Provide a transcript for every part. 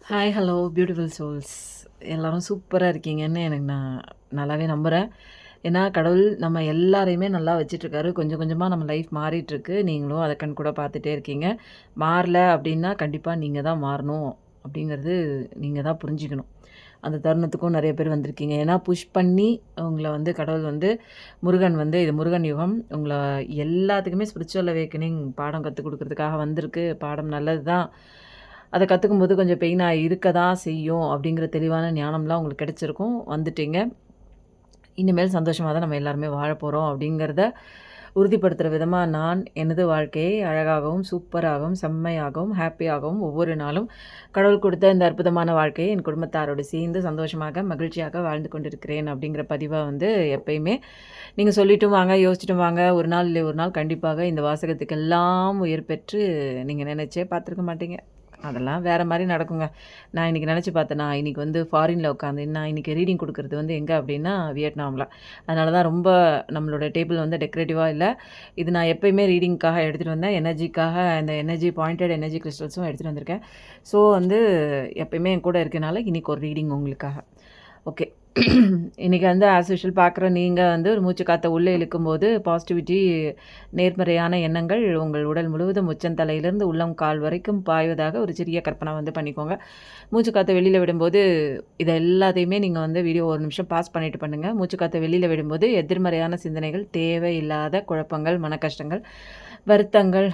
Hi, hello beautiful souls. எல்லாரும் சூப்பரா இருக்கீங்கன்னு நான் நல்லாவே நம்புறேன். ஏன்னா, கடவுள் நம்ம எல்லாரையுமே நல்லா வச்சுட்டுருக்காரு. கொஞ்சம் கொஞ்சமா நம்ம லைஃப் மாறிட்டுருக்கு. நீங்களும் அத கண்கூட பார்த்துட்டே இருக்கீங்க. மாறல அப்டின்னா, கண்டிப்பா நீங்க தான் மாறணும் அப்டிங்கிறது நீங்க தான் புரிஞ்சுக்கணும். அந்த தருணத்துக்கும் நெறைய பேர் வந்திருக்கீங்க. ஏன்னா, புஷ் பண்ணி உங்கள கடவுள் முருகன் இது முருகன் யுகம். உங்கள எல்லாத்துக்குமே ஸ்பிரிச்சுவல் அவேக்கனிங் பாடம் கத்துக் குடுக்குறதுக்காக வந்திருக்கு. பாடம் நல்லது தான். அத கத்துக்கும்போது கொஞ்சம் பெயினா இருக்க தான் செய்யும் அப்படிங்கிற தெளிவான ஞானம்லாம் உங்களுக்கு கிடைச்சிருக்கும். வந்துட்டீங்க. இனிமேல் சந்தோஷமா தான் நம்ம எல்லாருமே வாழப்போறோம் அப்படிங்கிறத உறுதிப்படுத்துற விதமா நான் எனது வாழ்க்கையை அழகாகவும், சூப்பராகவும், செம்மையாகவும், ஹேப்பியாகவும் ஒவ்வொரு நாளும் கடவுள் கொடுத்த இந்த அற்புதமான வாழ்க்கையை என் குடும்பத்தாரோடு சேர்ந்து சந்தோஷமாக, மகிழ்ச்சியாக வாழ்ந்து கொண்டிருக்கிறேன் அப்படிங்கிற பதிவ எப்பயுமே நீங்க சொல்லிட்டும் வாங்க, யோசிச்சுட்டும் வாங்க. ஒரு நாள் இல்லை ஒரு நாள் கண்டிப்பாக இந்த வாசகத்துக்கெல்லாம் உயிர் பெற்று நீங்க நினைச்சே பார்த்துருக்க மாட்டீங்க. அதெல்லாம் வேற மாரி நடக்குங்க. நான் இன்னைக்கு நெனச்சு பார்த்தேனா, இன்னைக்கு ஃபாரின்ல உட்காந்து நான் இன்னைக்கு ரீடிங் குடுக்குறது எங்க அப்டின்னா, வியட்நாம்ல. அதனால தான் ரொம்ப நம்மளோட டேபிள் டெக்கரேட்டிவா இல்ல. இது நான் எப்பயுமே ரீடிங்க்காக எடுத்துட்டு வந்தேன். எனர்ஜிக்காக இந்த எனர்ஜி பாயிண்டட் எனர்ஜி கிறிஸ்டல்ஸும் எடுத்துட்டு வந்திருக்கேன். ஸோ எப்பயுமே என் கூட இருக்கனால இன்னைக்கு ஒரு ரீடிங் உங்களுக்காக. ஓகே. இன்னைக்கு ஆஸ் யூசுவல் பார்க்குற நீங்க ஒரு மூச்சு காத்த உள்ளே இழுக்கும்போது பாசிட்டிவிட்டி, நேர்மறையான எண்ணங்கள் உங்கள் உடல் முழுவதும் உச்சந்தலையிலிருந்து உள்ளம் கால் வரைக்கும் பாய்வதாக ஒரு சிறிய கற்பனை பண்ணிக்கோங்க. மூச்சு காத்த வெளியில விடும்போது இத எல்லாத்தையுமே நீங்க வீடியோ ஒரு நிமிஷம் பாஸ் பண்ணிட்டு பண்ணுங்க. மூச்சு காத்த வெளியில விடும்போது எதிர்மறையான சிந்தனைகள், தேவையில்லாத குழப்பங்கள், மனக்கஷ்டங்கள், வருத்தங்கள்,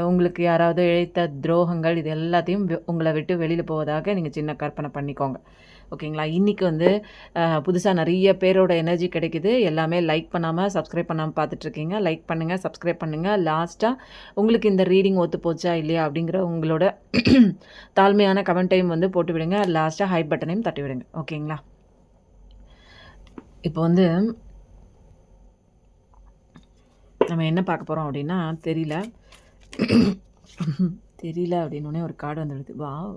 உங்களுக்கு யாராவது இழைத்த துரோகங்கள் இது எல்லாத்தையும் உங்கள விட்டு வெளியில போவதாக நீங்க சின்ன கற்பனை பண்ணிக்கோங்க. ஓகேங்களா? இன்னைக்கு புதுசா நெறைய பேரோட எனர்ஜி கிடைக்குது. எல்லாமே லைக் பண்ணாம, சப்ஸ்கிரைப் பண்ணாம பார்த்துட்ருக்கீங்க. லைக் பண்ணுங்க, சப்ஸ்கிரைப் பண்ணுங்க. லாஸ்ட்டா உங்களுக்கு இந்த ரீடிங் ஒத்து போச்சா? இல்லையா? அப்படிங்கிற உங்களோட தாழ்மையான கமெண்ட்டையும் போட்டு விடுங்க. லாஸ்ட்டா ஹை பட்டனையும் தட்டி விடுங்க. ஓகேங்களா? இப்போ நம்ம என்ன பார்க்க போறோம் அப்படின்னா, தெரியல. தெரியல அப்படின்னோனே ஒரு கார்டு வந்துடுது. வாவ்!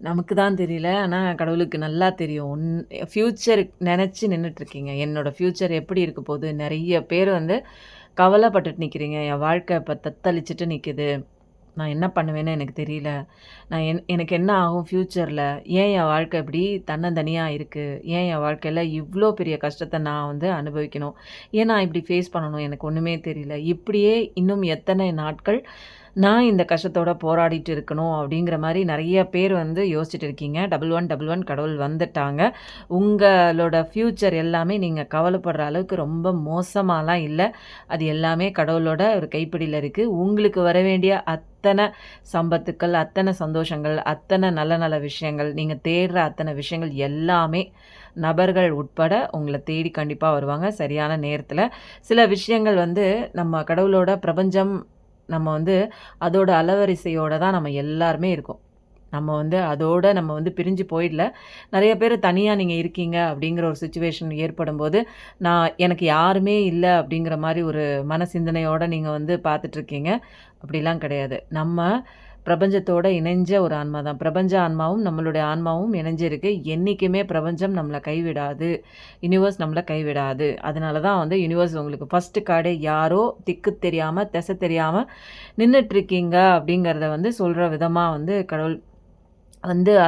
நமக்கு தான் தெரியல. ஆனா கடவுளுக்கு நல்லா தெரியும். ஃப்யூச்சர் நெனச்சு நின்னுட்டுருக்கீங்க. என்னோட ஃப்யூச்சர் எப்படி இருக்க போது? நெறைய பேர் கவலைப்பட்டுட்டு நிக்கிறீங்க. என் வாழ்க்கை இப்ப தத்தளிச்சுட்டு நிக்குது. நான் என்ன பண்ணுவேன்னு எனக்கு தெரியல. எனக்கு என்ன ஆகும் ஃப்யூச்சர்ல? ஏன் என் வாழ்க்கை இப்படி தன்னந்தனியா இருக்கு? ஏன் என் வாழ்க்கையில இவ்ளோ பெரிய கஷ்டத்த நான் அனுபவிக்கணும்? ஏன் நான் இப்படி ஃபேஸ் பண்ணணும்? எனக்கு ஒண்ணுமே தெரியல. இப்படியே இன்னும் எத்தனை நாட்கள் நான் இந்த கஷ்டத்தோட போராடிட்டு இருக்கணும் அப்படிங்கிற மாரி நெறைய பேர் யோசிச்சுட்டு இருக்கீங்க. 1111 கடவுள் வந்துட்டாங்க. உங்களோட ஃப்யூச்சர் எல்லாமே நீங்க கவலைப்படுற அளவுக்கு ரொம்ப மோசமாலாம் இல்ல. அது எல்லாமே கடவுளோட ஒரு கைப்பிடியில இருக்கு. உங்களுக்கு வர வேண்டிய அத்தன சம்பத்துக்கள், அத்தன சந்தோஷங்கள், அத்தன நல்ல நல்ல விஷயங்கள், நீங்க தேடுற அத்தன விஷயங்கள் எல்லாமே நபர்கள் உட்பட உங்கள தேடி கண்டிப்பா வருவாங்க, சரியான நேரத்தில. சில விஷயங்கள் நம்ம கடவுளோட பிரபஞ்சம் நம்ம அதோட அலவரிசையோட தான் நம்ம எல்லாருமே இருக்கோம். நம்ம அதோட நம்ம பிரிஞ்சு போயிடல. நெறைய பேர் தனியா நீங்க இருக்கீங்க அப்படிங்கிற ஒரு சிச்சுவேஷன் ஏற்படும்போது, எனக்கு யாருமே இல்ல அப்படிங்கிற மாரி ஒரு மன சிந்தனையோட நீங்க பார்த்துட்ருக்கீங்க. அப்படிலாம் கிடையாது. நம்ம பிரபஞ்சத்தோட இணைஞ்ச ஒரு ஆன்மா தான். பிரபஞ்ச ஆன்மாவும், நம்மளுடைய ஆன்மாவும் இணைஞ்சிருக்கு. என்னைக்குமே பிரபஞ்சம் நம்மள கைவிடாது. யுனிவர்ஸ் நம்மள கைவிடாது. அதனால தான் யுனிவர்ஸ் உங்களுக்கு ஃபர்ஸ்ட் கார்டே யாரோ திக்கு தெரியாம, திசை தெரியாம நின்னுட்ருக்கீங்க அப்படிங்கிறத சொல்ற விதமா கடவுள்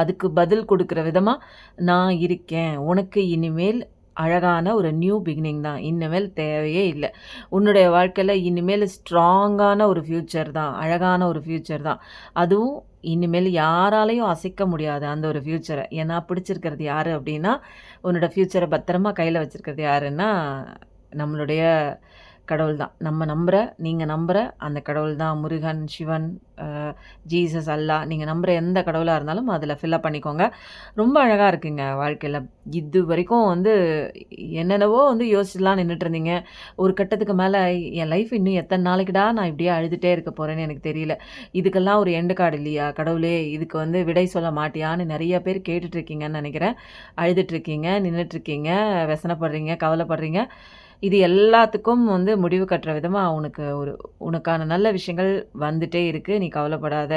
அதுக்கு பதில் குடுக்குற விதமா, "நான் இருக்கேன். உனக்கு இனிமேல் அழகான ஒரு நியூ பிகினிங் தான். இனிமேல் தேவையே இல்ல. உன்னுடைய வாழ்க்கையில இனிமேல் ஸ்ட்ராங்கான ஒரு ஃப்யூச்சர் தான். அழகான ஒரு ஃப்யூச்சர் தான். அதுவும் இனிமேல் யாராலயும் அசைக்க முடியாது அந்த ஒரு ஃப்யூச்சர. ஏன்னா பிடிச்சிருக்கிறது யாரு அப்டின்னா, உன்னோட ஃப்யூச்சர பத்திரமா கையில வச்சிருக்கிறது யாருன்னா, நம்மளுடைய கடவுள் தான். நம்ம நம்புற, நீங்க நம்புற அந்த கடவுள் தான் முருகன், சிவன், அ ஜீசஸ், அல்லாஹ் நீங்க நம்புற எந்த கடவுளா இருந்தாலும் அதில ஃபில்லப் பண்ணிக்கோங்க. ரொம்ப அழகா இருக்குங்க வாழ்க்கையில. இதுவரைக்கும் என்னென்னவோ யோசிச்சுலாம் நின்னுட்டுருந்தீங்க. ஒரு கட்டத்துக்கு மேல என் லைஃப் இன்னும் எத்தன நாளைக்குடா நான் இப்படியே அழுதுட்டே இருக்க போறேன்னு எனக்கு தெரியல. இதுக்கெல்லாம் ஒரு எண்டு கார்டு இல்லையா? கடவுளே இதுக்கு விடை சொல்ல மாட்டியான்னு நெறைய பேர் கேட்டுட்ருக்கீங்கன்னு நெனைக்கிறேன். அழுதுட்ருக்கீங்க, நின்னுட்ருக்கீங்க, व्यसனப்படுறீங்க, கவலைப்படுறீங்க. இது எல்லாத்துக்கும் வந்து முடிவு கட்டுற விதமா உனக்கான நல்ல விஷயங்கள் வந்துட்டே இருக்கு. நீ கவலைப்படாத.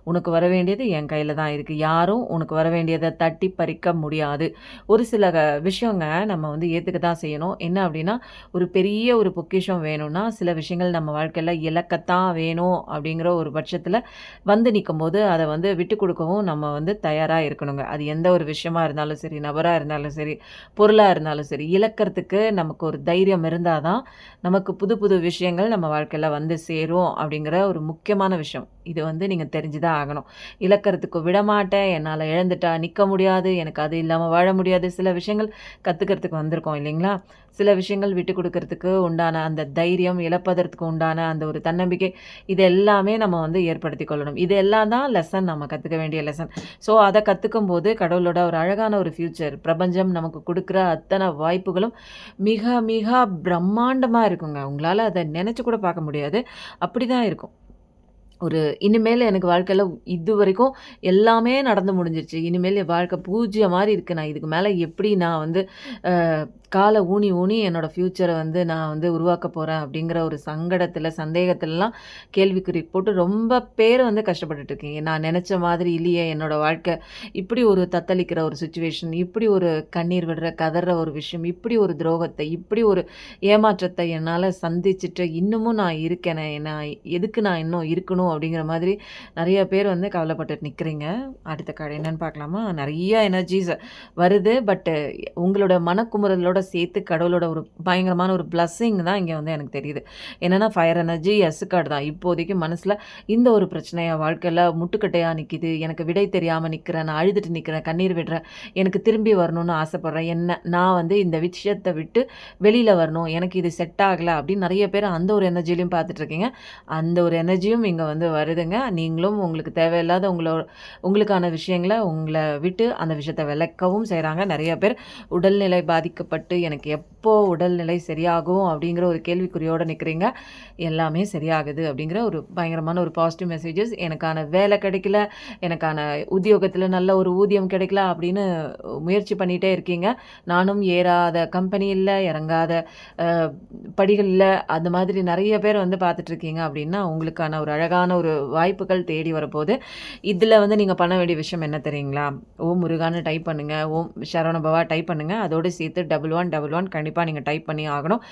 உனக்கு வர வேண்டியது என் கையில தான் இருக்கு. யாரும் உனக்கு வர வேண்டியத தட்டி பறிக்க முடியாது. ஒரு சில விஷயங்க நம்ம வந்து ஏத்துக்க தான் செய்யணும். என்ன அப்டின்னா, ஒரு பெரிய ஒரு பொக்கிஷம் வேணும்னா, சில விஷயங்கள் நம்ம வாழ்க்கையில இழக்கத்தான் வேணும் அப்படிங்கிற ஒரு பட்சத்தில வந்து நிக்கும்போது, அத வந்து விட்டுக் குடுக்கவும் நம்ம வந்து தயாரா இருக்கணுங்க. அது எந்த ஒரு விஷயமா இருந்தாலும் சரி, நபரா இருந்தாலும் சரி, பொருளா இருந்தாலும் சரி, இழக்கறதுக்கு நமக்கு ஒரு தைரியம் இருந்தா தான், நமக்கு புது புது விஷயங்கள் நம்ம வாழ்க்கையில வந்து சேரும் அப்படிங்கிற ஒரு முக்கியமான விஷயம். இது வந்து நீங்க தெரிஞ்சு தான் ஆகணும். இழக்கறதுக்கு விடமாட்டேன், என்னால இழந்துட்டா நிக்க முடியாது, எனக்கு அது இல்லாம வாழ முடியாது. சில விஷயங்கள் கத்துக்கிறதுக்கு வந்திருக்கோம் இல்லைங்களா? சில விஷயங்கள் விட்டுக் குடுக்கறதுக்கு உண்டான அந்த தைரியம், இழப்பதற்கு உண்டான அந்த ஒரு தன்னம்பிக்கை, இது எல்லாமே நம்ம வந்து ஏற்படுத்திக் கொள்ளணும். இது எல்லாம் தான் லெசன் நம்ம கத்துக்க வேண்டிய லெசன். ஸோ அத கத்துக்கும்போது கடவுளோட ஒரு அழகான ஒரு ஃப்யூச்சர், பிரபஞ்சம் நமக்கு குடுக்குற அத்தன வாய்ப்புகளும் மிக மிக பிரம்மாண்டமா இருக்குங்க. உங்களால அத நெனச்சு கூட பார்க்க முடியாது. அப்படிதான் இருக்கும். ஒரு இனிமேல் எனக்கு வாழ்க்கையில இதுவரைக்கும் எல்லாமே நடந்து முடிஞ்சிருச்சு. இனிமேல் என் வாழ்க்கை பூஜ்யம் மாரி இருக்கு. நான் இதுக்கு மேல எப்படி நான் வந்து அ கால ஊனி ஊனி என்னோட ஃப்யூச்சர வந்து நான் வந்து உருவாக்க போறேன் அப்படிங்கிற ஒரு சங்கடத்தில, சந்தேகத்திலலாம் கேள்விக்குறி போட்டு ரொம்ப பேர் வந்து கஷ்டப்பட்டுட்டு இருக்கீங்க. நான் நெனச்ச மாதிரி இல்லையே என்னோட வாழ்க்கை. இப்படி ஒரு தத்தளிக்கிற ஒரு சிச்சுவேஷன், இப்படி ஒரு கண்ணீர் விடுற, கதற ஒரு விஷயம், இப்படி ஒரு துரோகத்தை, இப்படி ஒரு ஏமாற்றத்தை என்னால சந்திச்சுட்டு இன்னமும் நான் இருக்கேனே, நான் எதுக்கு நான் இன்னும் இருக்கணும் அப்படிங்கிற மாதிரி நெறைய பேர் வந்து கவலைப்பட்டுட்டு நிக்கிறீங்க. அடுத்த கார்டு என்னன்னு பார்க்கலாமா? நெறைய எனர்ஜீஸ் வருது. பட் உங்களோட மனக்குமுறலோட சேர்த்து கடவுளோட ஒரு பயங்கரமான ஒரு பிளஸ்ஸிங் தான் இங்க வந்து எனக்கு தெரியுது. என்னன்னா ஃபயர் எனர்ஜி, எஸ் கார்டு தான். இப்போதைக்கு மனசுல இந்த ஒரு பிரச்சனை என் வாழ்க்கையில முட்டுக்கட்டையா நிக்குது. எனக்கு விடை தெரியாம நிக்கிறேன். நான் அழுதுட்டு நிக்கிறேன். கண்ணீர் விடுறேன். எனக்கு திரும்பி வரணும்னு ஆசைப்படுறேன். நான் வந்து இந்த விஷயத்த விட்டு வெளியில வரணும். எனக்கு இது செட் ஆகல அப்படின்னு நெறைய பேர் அந்த ஒரு எனர்ஜிலயும் பார்த்துட்டு இருக்கீங்க. அந்த ஒரு எனர்ஜியும் இங்க வந்து வருதுங்க. நீங்களும் உங்களுக்கு தேவையில்லாத உங்களுக்கான விஷயங்கள உங்கள விட்டு அந்த விஷயத்த விலக்கவும் செய்றாங்க. நெறைய பேர் உடல்நிலை பாதிக்கப்பட்டு எனக்கு எப்போ உடல்நிலை சரியாகும் அப்படிங்கிற ஒரு கேள்விக்குறியோட நிக்கிறீங்க. எல்லாமே சரியாகுது அப்படிங்கிற ஒரு பயங்கரமான ஒரு பாசிட்டிவ் மெசேஜஸ். எனக்கான வேலை கிடைக்கல, எனக்கான உத்தியோகத்தில நல்ல ஒரு ஊதியம் கிடைக்கல அப்படின்னு முயற்சி பண்ணிட்டே இருக்கீங்க. நானும் ஏறாத கம்பெனி இல்ல, இறங்காத அ படிகள்ல அந்த மாதிரி நெறைய பேர் வந்து பார்த்துட்டுருக்கீங்க அப்படின்னா, உங்களுக்கான ஒரு அழகான ஒரு வாய்ப்புகள் தேடி வரப்போது. இதில வந்து நீங்க பண்ண வேண்டிய விஷயம் என்ன தெரியுங்களா? ஓம் முருகான்னு டைப் பண்ணுங்க. ஓம் சரவணபவா டைப் பண்ணுங்க. அதோட சேர்த்து 1111 கண்டிப்பா நீங்க டைப் பண்ணி ஆகணும்.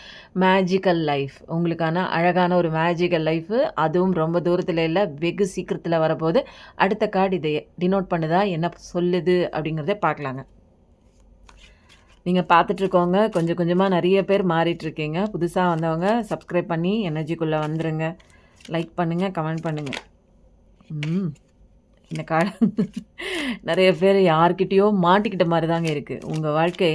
மேஜிக்கல் லைஃப் உங்களுக்கான அழகான ஒரு மேஜிக்கல் லைஃப் அதுவும் ரொம்ப தூரத்தில இல்ல, வெகு சீக்கிரத்தில வரப்போது. அடுத்த கார்ட் இத டினோட் பண்ணுதா? என்ன சொல்லுது? அப்படிங்கிறத பார்க்கலாங்க. நீங்க பார்த்துட்டு இருக்கவங்க கொஞ்சம் கொஞ்சமா நெறைய பேர் மாறிட்டுருக்கீங்க. புதுசா வந்தவங்க சப்ஸ்கிரைப் பண்ணி எனர்ஜிக்குள்ள வந்துருங்க. லைக் பண்ணுங்க, கமெண்ட் பண்ணுங்க. ம். இந்த நெறைய பேர் யார்கிட்டயோ மாட்டிக்கிட்ட மாரி தாங்க இருக்கு. உங்க வாழ்க்கை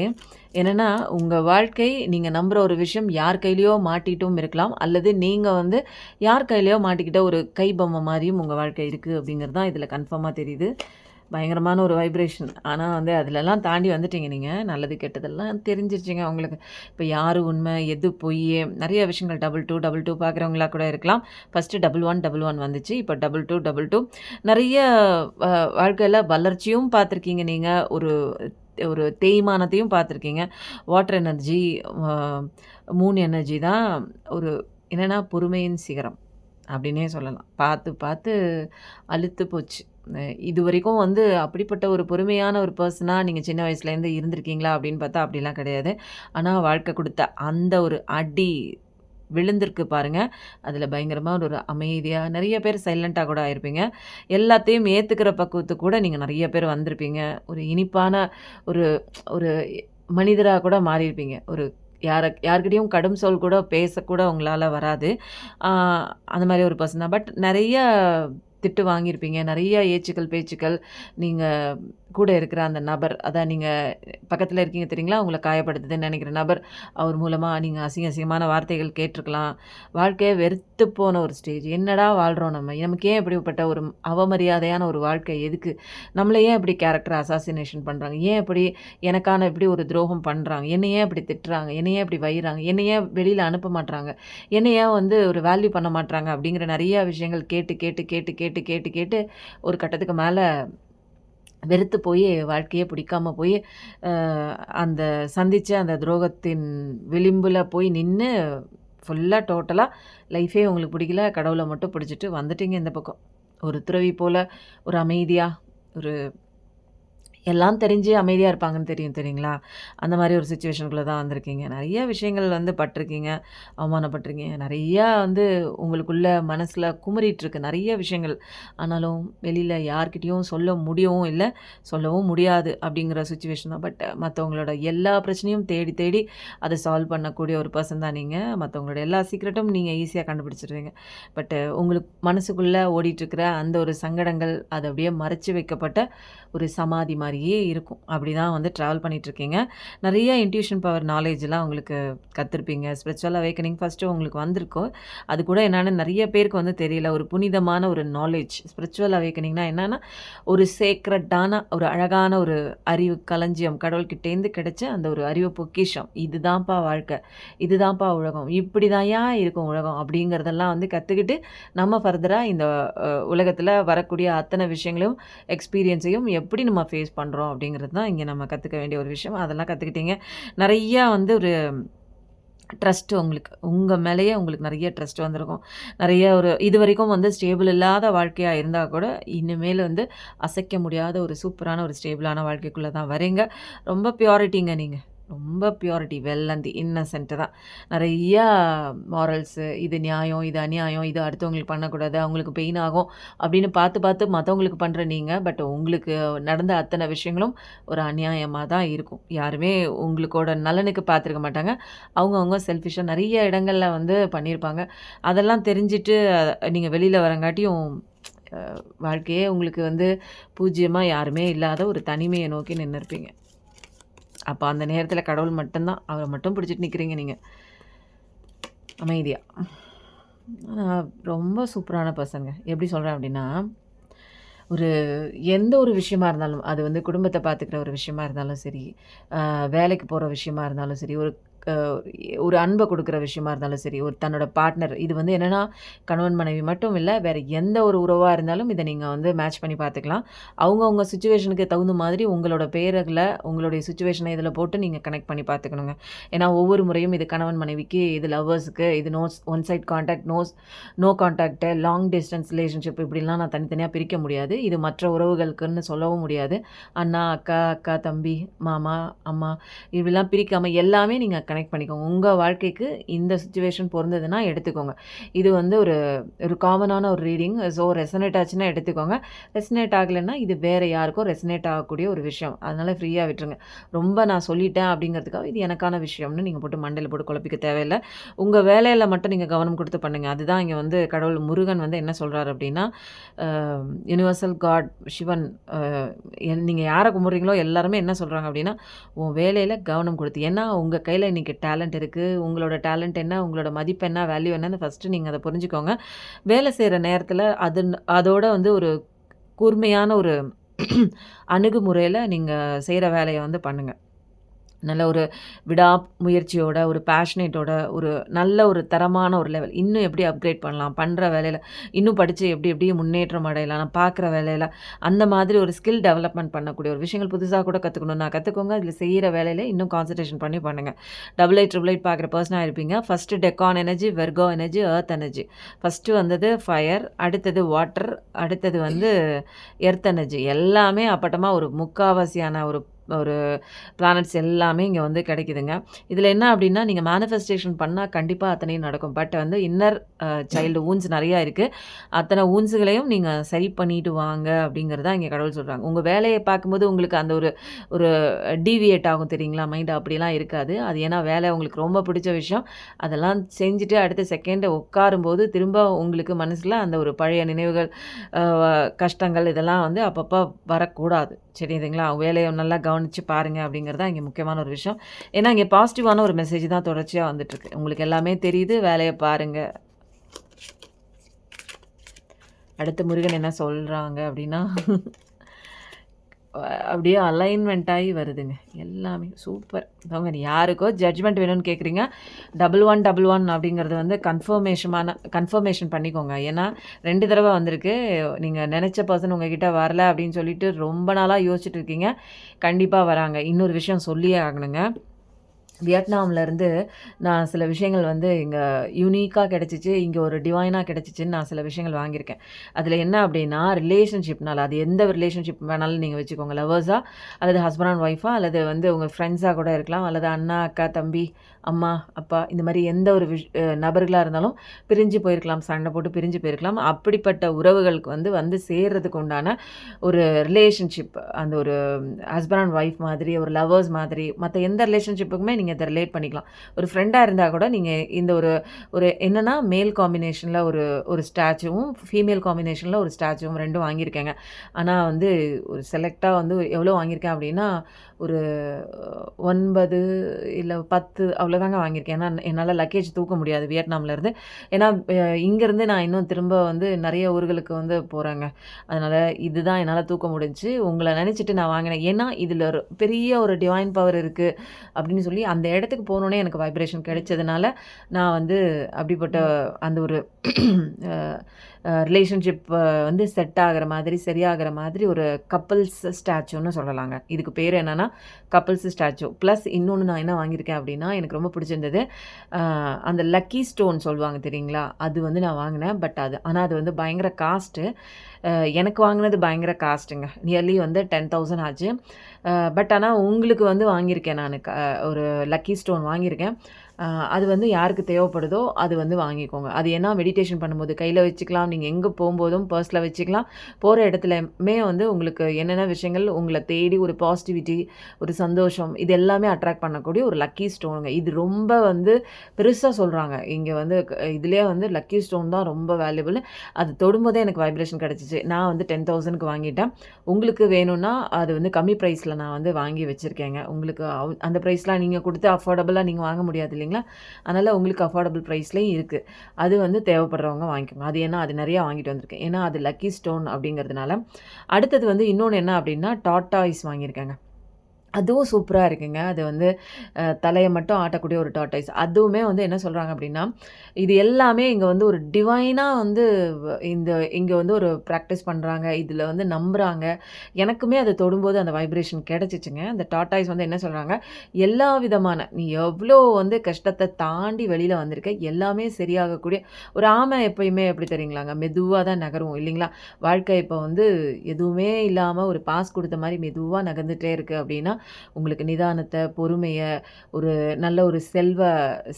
என்னன்னா, உங்க வாழ்க்கை நீங்க நம்புற ஒரு விஷயம் யார் கையிலயோ மாட்டிட்டும் இருக்கலாம். அல்லது நீங்க வந்து யார் கையிலயோ மாட்டிக்கிட்ட ஒரு கை பொம்மை மாரியும் உங்க வாழ்க்கை இருக்கு அப்படிங்கிறது தான் இதில கன்ஃபார்மா தெரியுது. பயங்கரமான ஒரு வைப்ரேஷன். ஆனா வந்து அதிலலாம் தாண்டி வந்துட்டீங்க நீங்க. நல்லது, கெட்டதெல்லாம் தெரிஞ்சிருச்சுங்க உங்களுக்கு. இப்ப யாரு உண்மை, எது பொய்யு, நெறைய விஷயங்கள் 22, 22 பார்க்குறவங்களா கூட இருக்கலாம். ஃபர்ஸ்ட்டு 1111 வந்துச்சு. இப்ப 2222 நெறைய வ வாழ்க்கையில வளர்ச்சியும் பார்த்துருக்கீங்க நீங்க. ஒரு ஒரு தேய்மானத்தையும் பார்த்துருக்கீங்க. வாட்டர் எனர்ஜி, அ மூன் எனர்ஜி தான் ஒரு என்னன்னா பொறுமையின் சிகரம். அப்படின்னே சொல்லலாம். பார்த்து, பார்த்து அலுத்து போச்சு. இதுவரைக்கும் வந்து அப்படிப்பட்ட ஒரு பொறுமையான ஒரு பெர்சனா நீங்க சின்ன வயசுலேருந்து இருந்திருக்கீங்களா? அப்படின்னு பார்த்தா அப்படிலாம் கிடையாது. ஆனா வாழ்க்கை குடுத்த அந்த ஒரு அடி விழுந்திருக்கு பாருங்க. அதில பயங்கரமா ஒரு அமைதியா நெறைய பேர் சைலன்ட்டா கூட ஆயிருப்பீங்க. எல்லாத்தையும் ஏத்துக்கிற பக்குவத்துக்கு கூட நீங்க நெறைய பேர் வந்திருப்பீங்க. ஒரு இனிப்பான ஒரு ஒரு மனிதரா கூட மாறியிருப்பீங்க. ஒரு யார்கிட்டயும் கடும் சொல் கூட பேசக்கூட உங்களால வராது. ஆ அந்த மாரி ஒரு பெர்சன் தான். பட் நெறைய திட்டு வாங்கியிருப்பீங்க. நெறைய ஏச்சுக்கள், பேச்சுக்கள். நீங்க கூட இருக்கிற அந்த நபர், அதான் நீங்க பக்கத்தில இருக்கீங்க தெரியுங்களா? உங்கள காயப்படுத்துதுன்னு நெனைக்கிற நபர், அவர் மூலமா நீங்க அசிங்கமான வார்த்தைகள் கேட்டுருக்கலாம். வாழ்க்கைய வெறுத்து போன ஒரு ஸ்டேஜ். என்னடா வாழ்றோம் நம்ம? நமக்கு ஏன் இப்படிப்பட்ட ஒரு அவமரியாதையான ஒரு வாழ்க்கை எதுக்கு? நம்மள ஏன் இப்படி கேரக்டர் அசாசினேஷன் பண்றாங்க? ஏன் இப்படி எனக்கான இப்படி ஒரு துரோகம் பண்றாங்க? என்ன ஏன் இப்படி திட்டுறாங்க? என்ன ஏன் இப்படி வையிறாங்க? என்ன ஏன் வெளியில அனுப்ப மாட்றாங்க? என்ன ஏன் வந்து ஒரு வேல்யூ பண்ண மாட்றாங்க? அப்படிங்கிற நெறைய விஷயங்கள் கேட்டு, கேட்டு, கேட்டு, கேட்டு, கேட்டு, கேட்டு ஒரு கட்டத்துக்கு மேல வெறுத்து போய் வாழ்க்கையே பிடிக்காம போய் அந்த சந்திச்ச அந்த துரோகத்தின் விளிம்பில் போய் நின்று ஃபுல்லாக டோட்டலாக லைஃபே உங்களுக்கு பிடிக்கல, கடவுளை மட்டும் பிடிச்சிட்டு வந்துட்டீங்க இந்த பக்கம். ஒரு துறவி போல் ஒரு அமைதியாக, ஒரு எல்லாம் தெரிஞ்சு அமைதியாக இருப்பாங்கன்னு தெரியுங்களா? அந்த மாதிரி ஒரு சிச்சுவேஷனுக்குள்ளே தான் வந்திருக்கீங்க. நிறைய விஷயங்கள் வந்து பட்டிருக்கீங்க, அவமானப்பட்டிருக்கீங்க. நிறையா வந்து உங்களுக்குள்ள மனசில் குமுறிட்டுருக்கு நிறைய விஷயங்கள். ஆனாலும் வெளியில் யார்கிட்டேயும் சொல்ல முடியவும் இல்லை, சொல்லவும் முடியாது அப்படிங்கிற சுச்சுவேஷன் தான். பட் மற்றவங்களோட எல்லா பிரச்சனையும் தேடி தேடி அதை சால்வ் பண்ணக்கூடிய ஒரு பர்சன் தான் நீங்கள். மற்றவங்களோட எல்லா சீக்ரெட்டும் நீங்கள் ஈஸியாக கண்டுபிடிச்சிடுவீங்க. பட்டு உங்களுக்கு மனசுக்குள்ளே ஓடிட்டுருக்கிற அந்த ஒரு சங்கடங்கள் அது அப்படியே மறைச்சி வைக்கப்பட்ட ஒரு சமாதி மாதிரியே இருக்கும். அப்படி தான் வந்து ட்ராவல் பண்ணிகிட்ருக்கீங்க. நிறைய இன்ட்யூஷன் பவர் நாலேஜ்லாம் உங்களுக்கு கற்றுருப்பீங்க. ஸ்பிரிச்சுவல் அவேக்கனிங் ஃபஸ்ட்டு உங்களுக்கு வந்திருக்கும். அது கூட என்னென்னு நிறைய பேருக்கு வந்து தெரியல. ஒரு புனிதமான ஒரு நாலேஜ். ஸ்பிரிச்சுவல் அவேக்கனிங்னா என்னென்னா ஒரு சேக்ரட்டான ஒரு அழகான ஒரு அறிவு களஞ்சியம், கடவுள்கிட்டேருந்து கிடைச்ச அந்த ஒரு அறிவு பொக்கிஷம். இதுதான்ப்பா வாழ்க்கை, இதுதான்ப்பா உலகம், இப்படி தான் இருக்கும் உலகம் அப்படிங்கிறதெல்லாம் வந்து கற்றுக்கிட்டு நம்ம ஃபர்தராக இந்த உலகத்தில் வரக்கூடிய அத்தனை விஷயங்களையும் எக்ஸ்பீரியன்ஸையும் எப்படி நம்ம ஃபேஸ் பண்ணுறோம் அப்படிங்கிறது தான் இங்கே நம்ம கற்றுக்க வேண்டிய ஒரு விஷயம். அதெல்லாம் கற்றுக்கிட்டீங்க. நிறையா வந்து ஒரு ட்ரஸ்ட்டு உங்களுக்கு உங்கள் மேலேயே உங்களுக்கு நிறைய ட்ரஸ்ட் வந்திருக்கும். நிறைய ஒரு இது வரைக்கும் வந்து ஸ்டேபிள் இல்லாத வாழ்க்கையாக இருந்தால் கூட இனிமேல் வந்து அசைக்க முடியாத ஒரு சூப்பரான ஒரு ஸ்டேபிளான வாழ்க்கைக்குள்ளே தான் வரீங்க. ரொம்ப பியூரிட்டிங்க நீங்கள். ரொம்ப purity, well and the innocent தான். நிறையா மாரல்ஸு, இது நியாயம், இது அநியாயம், இது அடுத்தவங்களுக்கு பண்ணக்கூடாது, அவங்களுக்கு பெயின் ஆகும் அப்படின்னு பார்த்து பார்த்து மற்றவங்களுக்கு பண்ணுற நீங்கள். பட் உங்களுக்கு நடந்த அத்தனை விஷயங்களும் ஒரு அநியாயமாக தான் இருக்கும். யாருமே உங்களுக்கோட நலனுக்கு பார்த்துருக்க மாட்டாங்க. அவங்கவுங்க செல்ஃபிஷாக நிறைய இடங்களில் வந்து பண்ணியிருப்பாங்க. அதெல்லாம் தெரிஞ்சுட்டு நீங்கள் வெளியில் வரங்காட்டியும் வாழ்க்கையே உங்களுக்கு வந்து பூஜ்ஜியமாக யாருமே இல்லாத ஒரு தனிமையை நோக்கி நின்றுருப்பீங்க. அப்போ அந்த நேரத்தில் கடவுள் மட்டும்தான், அவரை மட்டும் பிடிச்சிட்டு நிற்கிறீங்க நீங்கள் அமைதியாக. ரொம்ப சூப்பரான பர்சனுங்க. எப்படி சொல்கிறேன் அப்படின்னா, ஒரு எந்த ஒரு விஷயமா இருந்தாலும், அது வந்து குடும்பத்தை பார்த்துக்கிற ஒரு விஷயமா இருந்தாலும் சரி, வேலைக்கு போகிற விஷயமா இருந்தாலும் சரி, ஒரு அன்பை கொடுக்குற விஷயமா இருந்தாலும் சரி, ஒரு தன்னோட பார்ட்னர், இது வந்து என்னென்னா கணவன் மனைவி மட்டும் இல்லை, வேறு எந்த ஒரு உறவாக இருந்தாலும் இதை நீங்கள் வந்து மேட்ச் பண்ணி பார்த்துக்கலாம். அவங்கவுங்க சுச்சுவேஷனுக்கு தகுந்த மாதிரி உங்களோட பேர்களை, உங்களுடைய சுச்சுவேஷனை இதில் போட்டு நீங்கள் கனெக்ட் பண்ணி பார்த்துக்கணுங்க. ஏன்னா ஒவ்வொரு முறையும் இது கணவன் மனைவிக்கு, இது லவ்வர்ஸுக்கு, இது one side contact, no contact, long distance relationship இப்படிலாம் நான் தனித்தனியாக பிரிக்க முடியாது. இது மற்ற உறவுகளுக்குன்னு சொல்லவும் முடியாது. அண்ணா, அக்கா, தம்பி, மாமா, அம்மா இப்படிலாம் பிரிக்காமல் எல்லாமே நீங்கள் கனெக்ட் பண்ணிக்கோங்க. உங்கள் வாழ்க்கைக்கு இந்த சுச்சுவேஷன் பொருந்ததுன்னா எடுத்துக்கோங்க. இது வந்து ஒரு காமனான ஒரு ரீடிங். ஸோ ரெசனேட் ஆச்சுன்னா எடுத்துக்கோங்க. ரெசனேட் ஆகலைன்னா இது வேறு யாருக்கும் ரெசனேட் ஆகக்கூடிய ஒரு விஷயம். அதனால் ஃப்ரீயாக விட்டுருங்க. ரொம்ப நான் சொல்லிட்டேன் அப்படிங்கிறதுக்காக இது எனக்கான விஷயம்னு நீங்கள் போட்டு மண்டையில் போட்டு குழப்பிக்க தேவையில்லை. உங்கள் வேலையில் மட்டும் நீங்கள் கவனம் கொடுத்து பண்ணுங்கள். அதுதான் இங்கே வந்து கடவுள் முருகன் வந்து என்ன சொல்கிறார் அப்படின்னா, யுனிவர்சல் காட் சிவன், நீங்கள் யாரை கும்பிட்றீங்களோ எல்லாருமே என்ன சொல்கிறாங்க அப்படின்னா, உன் வேலையில் கவனம் கொடுத்து. ஏன்னா உங்கள் கையில் இன்றைக்கி டேலண்ட் இருக்குது. உங்களோட டேலண்ட் என்ன, உங்களோட மதிப்பு என்ன, வேல்யூ என்னன்னு ஃபஸ்ட்டு நீங்கள் அதை புரிஞ்சுக்கோங்க. வேலை செய்கிற நேரத்தில் அதோட வந்து ஒரு கூர்மையான ஒரு அணுகுமுறையில் நீங்கள் செய்கிற வேலையை வந்து பண்ணுங்கள். நல்ல ஒரு முயற்சியோட, ஒரு பேஷனேட்டோட, ஒரு நல்ல ஒரு தரமான ஒரு லெவல். இன்னும் எப்படி அப்கிரேட் பண்ணலாம், பண்ணுற வேலையில் இன்னும் படித்து எப்படி முன்னேற்றம் அடையலாம், நான் பார்க்குற வேலையில் அந்த மாதிரி ஒரு ஸ்கில் டெவலப்மெண்ட் பண்ணக்கூடிய ஒரு விஷயங்கள் புதுசாக கூட கற்றுக்கணும்னா கற்றுக்கோங்க. இதில் செய்கிற வேலையில் இன்னும் கான்சன்ட்ரேஷன் பண்ணி பண்ணுங்கள். 8888 பார்க்குற பர்சனாக இருப்பீங்க. First Deccan energy, Virgo energy, earth energy. First வந்தது ஃபயர், அடுத்தது வாட்டர், அடுத்தது வந்து எர்த் எனர்ஜி. எல்லாமே அப்பட்டமாக ஒரு முக்காவாசியான ஒரு பிளானட்ஸ் எல்லாமே இங்கே வந்து கிடைக்குதுங்க. இதில் என்ன அப்படின்னா, நீங்கள் மேனிஃபெஸ்டேஷன் பண்ணால் கண்டிப்பாக அத்தனையும் நடக்கும். பட் வந்து இன்னர் சைல்டு ஊன்ஸ் நிறையா இருக்குது. அத்தனை ஊன்ஸுகளையும் நீங்கள் சரி பண்ணிட்டு வாங்க அப்படிங்கிறது தான் இங்கே கடவுள் சொல்கிறாங்க. உங்கள் வேலையை பார்க்கும்போது உங்களுக்கு அந்த ஒரு டீவியேட் ஆகும் தெரியுங்களா, மைண்ட் அப்படிலாம் இருக்காது. அது ஏன்னா வேலை உங்களுக்கு ரொம்ப பிடிச்ச விஷயம். அதெல்லாம் செஞ்சுட்டு அடுத்த செகண்டு உட்காரும்போது திரும்ப உங்களுக்கு மனசில் அந்த ஒரு பழைய நினைவுகள், கஷ்டங்கள் இதெல்லாம் வந்து அப்பப்போ வரக்கூடாது. சரிங்களா? வேலையை நல்லா கவனித்து பாருங்கள் அப்படிங்கிறது தான் இங்கே முக்கியமான ஒரு விஷயம். ஏன்னா இங்கே பாசிட்டிவான ஒரு மெசேஜ் தான் தொடர்ச்சியாக வந்துட்டுருக்கு. உங்களுக்கு எல்லாமே தெரியுது, வேலையை பாருங்கள். அடுத்து முருகன் என்ன சொல்கிறாங்க அப்படின்னா, அப்படியே அலைன்மெண்ட் ஆகி வருதுங்க. எல்லாமே சூப்பர். அவங்க யாருக்கோ ஜட்ஜ்மெண்ட் வேணும்னு கேட்குறீங்க. 1111 அப்படிங்கிறது வந்து கன்ஃபர்மேஷன் பண்ணிக்கோங்க. ஏன்னா 2 தடவை வந்திருக்கு. நீங்கள் நினச்ச பர்சன் உங்ககிட்ட வரல அப்படின்னு சொல்லிட்டு ரொம்ப நாளாக யோசிச்சுட்டு இருக்கீங்க. கண்டிப்பாக வராங்க. இன்னொரு விஷயம் சொல்லியே ஆகணுங்க. வியட்நாம்லேருந்து நான் சில விஷயங்கள் வந்து இங்கே யூனிக்காக கிடச்சிச்சு, இங்கே ஒரு டிவைனாக கிடச்சிச்சின்னு நான் சில விஷயங்கள் வாங்கியிருக்கேன். அதில் என்ன அப்படின்னா, ரிலேஷன்ஷிப்னால அது எந்த ரிலேஷன்ஷிப் வேணாலும் நீங்கள் வச்சுக்கோங்க. லவ்வர்ஸா அல்லது ஹஸ்பண்ட் அண்ட் ஒய்ஃபா அல்லது வந்து உங்கள் ஃப்ரெண்ட்ஸாக கூட இருக்கலாம், அல்லது அண்ணா, அக்கா, தம்பி, அம்மா, அப்பா இந்த மாதிரி எந்த ஒரு நபர்களாக இருந்தாலும் பிரிஞ்சு போயிருக்கலாம், சண்டை போட்டு பிரிஞ்சு போயிருக்கலாம். அப்படிப்பட்ட உறவுகளுக்கு வந்து சேர்றதுக்கு உண்டான ஒரு ரிலேஷன்ஷிப், அந்த ஒரு ஹஸ்பண்ட் அண்ட் ஒய்ஃப் மாதிரி, ஒரு லவ்வர்ஸ் மாதிரி, மற்ற எந்த ரிலேஷன்ஷிப்புக்குமே நீங்கள் இதை ரிலேட் பண்ணிக்கலாம். ஒரு ஃப்ரெண்டாக இருந்தால் கூட நீங்கள் இந்த ஒரு ஒரு என்னென்னா மேல் காம்பினேஷனில் ஒரு ஸ்டாச்சுவும் ஃபீமேல் காம்பினேஷனில் ஒரு ஸ்டாச்சுவும் 2ம் வாங்கியிருக்கேங்க. ஆனால் வந்து ஒரு செலக்டாக வந்து எவ்வளோ வாங்கியிருக்கேன் அப்படின்னா ஒரு 9 இல்லை 10 அவ்வளோதாங்க வாங்கியிருக்கேன். ஏன்னா என்னால் லக்கேஜ் தூக்க முடியாது வியட்நாம்லேருந்து. ஏன்னா இங்கேருந்து நான் இன்னும் திரும்ப வந்து நிறைய ஊர்களுக்கு வந்து போகிறேங்க. அதனால் இதுதான் என்னால் தூக்க முடிஞ்சுச்சு. உங்களை நினச்சிட்டு நான் வாங்கினேன். ஏன்னா இதில் ஒரு பெரிய ஒரு டிவைன் பவர் இருக்குது அப்படின்னு சொல்லி அந்த இடத்துக்கு போனோன்னே எனக்கு வைப்ரேஷன் கிடைச்சதுனால நான் வந்து அப்படிப்பட்ட அந்த ஒரு ரிலேஷன்ஷிப் வந்து செட் ஆகிற மாதிரி சரியாகிற மாதிரி ஒரு கப்புள்ஸ் ஸ்டாச்சுன்னு சொல்லலாங்க. இதுக்கு பேர் என்னென்னா கப்புள்ஸ் ஸ்டாச்சு. ப்ளஸ் இன்னொன்று நான் என்ன வாங்கியிருக்கேன் அப்படின்னா எனக்கு ரொம்ப பிடிச்சிருந்தது, அந்த லக்கி ஸ்டோன் சொல்லுவாங்க தெரியுங்களா, அது வந்து நான் வாங்கினேன். பட் ஆனால் அது வந்து பயங்கர காஸ்ட்டு. எனக்கு வாங்கினது பயங்கர காஸ்ட்டுங்க. நியர்லி வந்து 10,000 ஆச்சு. பட் ஆனால் உங்களுக்கு வந்து வாங்கியிருக்கேன் நான் ஒரு லக்கி ஸ்டோன் வாங்கியிருக்கேன். அது வந்து யாருக்கு தேவைப்படுதோ அது வந்து வாங்கிக்கோங்க. அது ஏன்னா மெடிடேஷன் பண்ணும்போது கையில் வச்சுக்கலாம், நீங்கள் எங்கே போகும்போதும் பர்ஸில் வச்சுக்கலாம். போகிற இடத்துலயுமே வந்து உங்களுக்கு என்னென்ன விஷயங்கள் உங்களை தேடி ஒரு பாசிட்டிவிட்டி, ஒரு சந்தோஷம், இது எல்லாமே அட்ராக்ட் பண்ணக்கூடிய ஒரு லக்கி ஸ்டோனுங்க. இது ரொம்ப வந்து பெருசாக சொல்கிறாங்க. இங்கே வந்து இதுலேயே வந்து லக்கி ஸ்டோன் தான் ரொம்ப வேல்யூபிள். அது தொடும்போதே எனக்கு வைப்ரேஷன் கிடச்சிச்சு. நான் வந்து 10,000க்கு வாங்கிட்டேன். உங்களுக்கு வேணும்னா அது வந்து கம்மி ப்ரைஸில் நான் வந்து வாங்கி வச்சுருக்கேங்க. உங்களுக்கு அந்த ப்ரைஸ்லாம் நீங்கள் கொடுத்து அஃபோர்டபுளாக நீங்கள் வாங்க முடியாது இல்லைங்களா? அதனால் உங்களுக்கு அஃபோர்டபுள் ப்ரைஸ்லேயும் இருக்குது. அது வந்து தேவைப்படுறவங்க வாங்கிக்கோங்க. அது ஏன்னா அது நிறையா வாங்கிட்டு வந்திருக்கேன். ஏன்னா அது லக்கி ஸ்டோன் அப்படிங்கிறதுனால. அடுத்தது வந்து இன்னொன்று என்ன அப்படின்னா டார்டாய்ஸ் வாங்கியிருக்கேங்க. அதுவும் சூப்பராக இருக்குங்க. அது வந்து தலையை மட்டும் ஆட்டக்கூடிய ஒரு டார்டாய்ஸ். அதுவுமே வந்து என்ன சொல்கிறாங்க அப்படின்னா, இது எல்லாமே இங்கே வந்து ஒரு டிவைனாக வந்து இங்கே வந்து ஒரு ப்ராக்டிஸ் பண்ணுறாங்க. இதில் வந்து நம்புகிறாங்க. எனக்குமே அதை தொடும்போது அந்த வைப்ரேஷன் கிடச்சிச்சுங்க. அந்த டார்டாய்ஸ் வந்து என்ன சொல்கிறாங்க, எல்லா விதமான நீ எவ்வளோ வந்து கஷ்டத்தை தாண்டி வெளியில் வந்திருக்க, எல்லாமே சரியாகக்கூடிய ஒரு ஆமை எப்பயுமே எப்படி தெரியுங்களாங்க, மெதுவாக தான் நகரும் இல்லைங்களா? வாழ்க்கை இப்போ வந்து எதுவுமே இல்லாமல் ஒரு பாஸ் கொடுத்த மாதிரி மெதுவாக நகர்ந்துகிட்டே இருக்குது அப்படின்னா உங்களுக்கு நிதானத்தை, பொறுமையை, ஒரு நல்ல ஒரு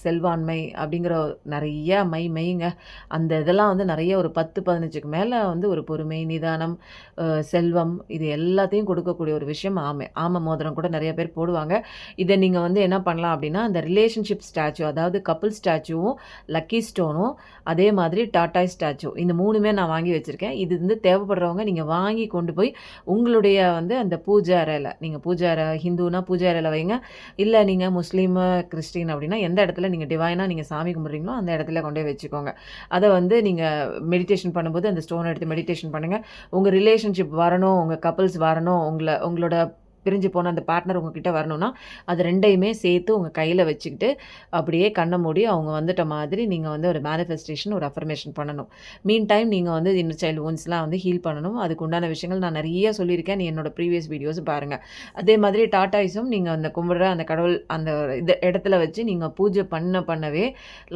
செல்வாண்மை அப்படிங்கிற நிறைய மைங்க. அந்த இதெல்லாம் வந்து நிறைய ஒரு 10, 15க்கு மேலே வந்து ஒரு பொறுமை, நிதானம், செல்வம் இது எல்லாத்தையும் கொடுக்கக்கூடிய ஒரு விஷயம் ஆமை. ஆமை மோதிரம் கூட நிறைய பேர் போடுவாங்க. இதை நீங்கள் வந்து என்ன பண்ணலாம் அப்படின்னா, அந்த ரிலேஷன்ஷிப் ஸ்டாச்சு, அதாவது கப்புள் ஸ்டாச்சுவும், லக்கி ஸ்டோனும், அதே மாதிரி டாட்டாய் ஸ்டாச்சு, இந்த 3மே நான் வாங்கி வச்சுருக்கேன். இது வந்து தேவைப்படுறவங்க நீங்கள் வாங்கி கொண்டு போய் உங்களுடைய வந்து அந்த பூஜை அறையில், நீங்கள் பூஜை அறை ஹிந்துனா பூஜை அறையில் வைங்க. இல்லை நீங்கள் முஸ்லீமு, கிறிஸ்டின் அப்படின்னா எந்த இடத்துல நீங்கள் டிவைனாக நீங்கள் சாமி கும்பிட்றீங்களோ அந்த இடத்துல கொண்டு போய் வச்சுக்கோங்க. அதை வந்து நீங்கள் மெடிடேஷன் பண்ணும்போது அந்த ஸ்டோனை எடுத்து மெடிடேஷன் பண்ணுங்கள். உங்கள் ரிலேஷன்ஷிப் வரணும், உங்கள் கப்புள்ஸ் வரணும், உங்களோட பிரிஞ்சு போன அந்த பார்ட்னர் உங்ககிட்ட வரணும்னா அது 2யுமே சேர்த்து உங்கள் கையில் வச்சுக்கிட்டு அப்படியே கண்ணை மூடி அவங்க வந்துட்ட மாதிரி நீங்கள் வந்து ஒரு மேனிஃபெஸ்டேஷன், ஒரு அஃபர்மேஷன் பண்ணணும். மீன் டைம் நீங்கள் வந்து இன்னர் சைல்டு woundsலாம் வந்து ஹீல் பண்ணணும். அதுக்கு உண்டான விஷயங்கள் நான் நிறைய சொல்லியிருக்கேன். நீ என்னோட ப்ரீவியஸ் வீடியோஸ் பாருங்கள். அதே மாதிரி டாட்டாய்ஸும் நீங்கள் அந்த கும்பிட்ற அந்த கடவுள் அந்த இடத்துல வச்சு நீங்கள் பூஜை பண்ணவே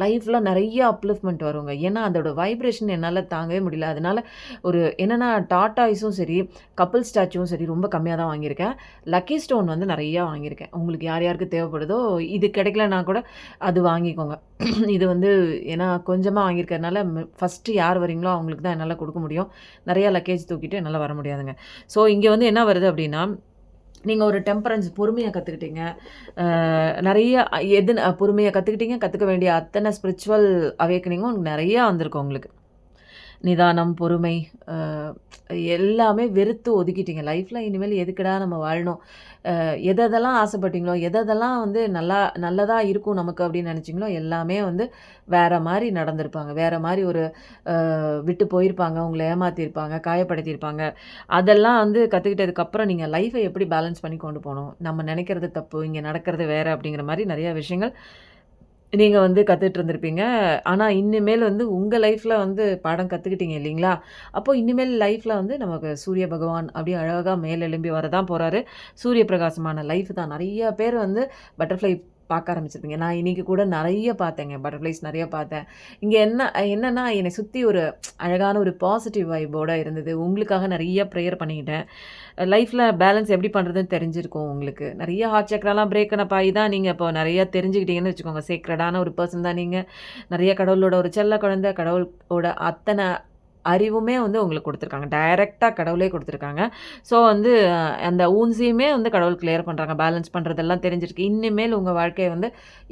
லைஃப்பில் நிறைய அப்லிஃப்ட்மெண்ட் வருங்க. ஏன்னா அதோட வைப்ரேஷன் என்னால் தாங்கவே முடியல. அதனால் ஒரு என்னென்னா டாட்டாய்ஸும் சரி, கப்புள் ஸ்டாச்சுவும் சரி ரொம்ப கம்மியாக தான் வாங்கியிருக்கேன். லக்கி ஸ்டோன் வந்து நிறையா வாங்கியிருக்கேன். உங்களுக்கு யார் யாருக்கு தேவைப்படுதோ, இது கிடைக்கலனா கூட அது வாங்கிக்கோங்க. இது வந்து ஏன்னா கொஞ்சமாக வாங்கியிருக்கறனால ஃபஸ்ட்டு யார் வரீங்களோ அவங்களுக்கு தான் என்னால் கொடுக்க முடியும். நிறையா லக்கேஜ் தூக்கிட்டு என்னால் வர முடியாதுங்க. ஸோ இங்கே வந்து என்ன வருது அப்படின்னா, நீங்கள் ஒரு டெம்பரன்ஸ் பொறுமையாக கற்றுக்கிட்டீங்க. நிறைய பொறுமையாக கற்றுக்கிட்டீங்க. கற்றுக்க வேண்டிய அத்தனை ஸ்பிரிச்சுவல் அவேக்கனிங்கும் நிறையா வந்திருக்கு உங்களுக்கு. நிதானம், பொறுமை அ எல்லாமே வெறுத்து ஒதுக்கிட்டீங்க. லைஃப்ல இனிமேல் எதுக்குடா நம்ம வாழணும்? எதெல்லாம் ஆசைப்பட்டீங்களோ, எதெல்லாம் வந்து நல்லதா இருக்கும் நமக்கு அப்படின்னு நெனச்சீங்களோ, எல்லாமே வந்து வேற மாரி நடந்திருப்பாங்க. வேற மாரி ஒரு விட்டு போயிருப்பாங்க. உங்கள ஏமாத்தியிருப்பாங்க, காயப்படுத்தியிருப்பாங்க. அதெல்லாம் வந்து கத்துக்கிட்டதுக்கப்புறம் நீங்க லைஃப எப்படி பேலன்ஸ் பண்ணி கொண்டு போணும்? நம்ம நெனைக்கிறது தப்பு, இங்க நடக்கிறது வேற அப்படிங்கிற மாரி நெறைய விஷயங்கள் நீங்க வந்து கத்துட்டு இருந்திருப்பீங்க. ஆனா, இனிமேல் வந்து உங்க லைஃப்ல வந்து பாடம் கத்துக்கிட்டீங்க இல்லீங்களா? அப்போ இனிமேல் லைஃப்ல வந்து நமக்கு சூரிய பகவான் அப்படியே அழகா மேலெழும்பி வரதான் போறாரு. சூரிய பிரகாசமான லைஃப் தான். நெறைய பேர் வந்து பட்டர்ஃப்ளை பார்க்க ஆரம்பிச்சிருப்பீங்க. நான் இன்னைக்கு கூட நெறைய பார்த்தேங்க. பட்டர்ஃப்ளைஸ் நெறைய பார்த்தேன். இங்க என்னன்னா என்னை சுத்தி ஒரு அழகான ஒரு பாசிட்டிவ் வைப்போட இருந்தது. உங்களுக்காக நெறைய ப்ரேயர் பண்ணிக்கிட்டேன். லைஃப்ல பேலன்ஸ் எப்படி பண்றதுன்னு தெரிஞ்சிருக்கும் உங்களுக்கு. நெறைய ஹார்ட் சக்ராலாம் பிரேக் ஆயி தான் நீங்க இப்போ நெறைய தெரிஞ்சுக்கிட்டீங்கன்னு வச்சுக்கோங்க. சேக்ரெடான ஒரு பெர்சன் தான் நீங்க. நெறைய கடவுளோட ஒரு செல்ல குழந்தை. கடவுளோட அத்தன அறிவுமே வந்து உங்களுக்கு குடுத்துருக்காங்க. டைரக்ட்டா கடவுளே குடுத்துருக்காங்க. ஸோ வந்து அந்த ஊன்ஸையுமே வந்து கடவுள் கிளியர் பண்றாங்க. பேலன்ஸ் பண்றதெல்லாம் தெரிஞ்சிருக்கு. இனிமேல் உங்க வாழ்க்கைய வந்து